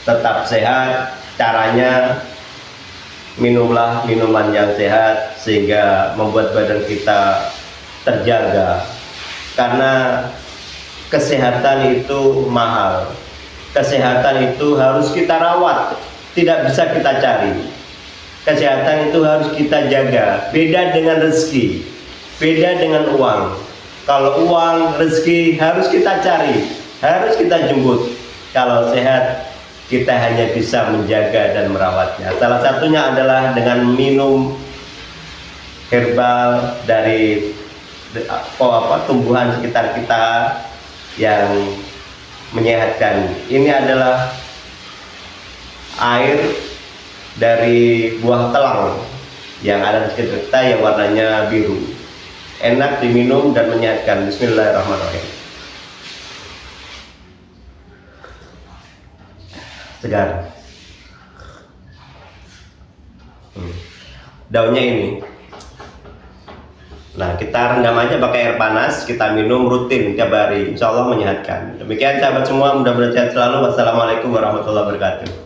tetap sehat. Caranya minumlah minuman yang sehat sehingga membuat badan kita terjaga, karena kesehatan itu mahal, kesehatan itu harus kita rawat, tidak bisa kita cari. Kesehatan itu harus kita jaga. Beda dengan rezeki, beda dengan uang. Kalau uang, rezeki harus kita cari, harus kita jemput. Kalau sehat, kita hanya bisa menjaga dan merawatnya. Salah satunya adalah dengan minum herbal dari tumbuhan sekitar kita yang menyehatkan. Ini adalah air dari buah telang yang ada di sekitar kita yang warnanya biru. Enak diminum dan menyehatkan. Bismillahirrahmanirrahim. Segar. Daunnya ini. Nah, kita rendam aja pakai air panas, kita minum rutin tiap hari, insya Allah menyehatkan. Demikian sahabat semua, mudah-mudahan sehat selalu. Wassalamualaikum warahmatullahi wabarakatuh.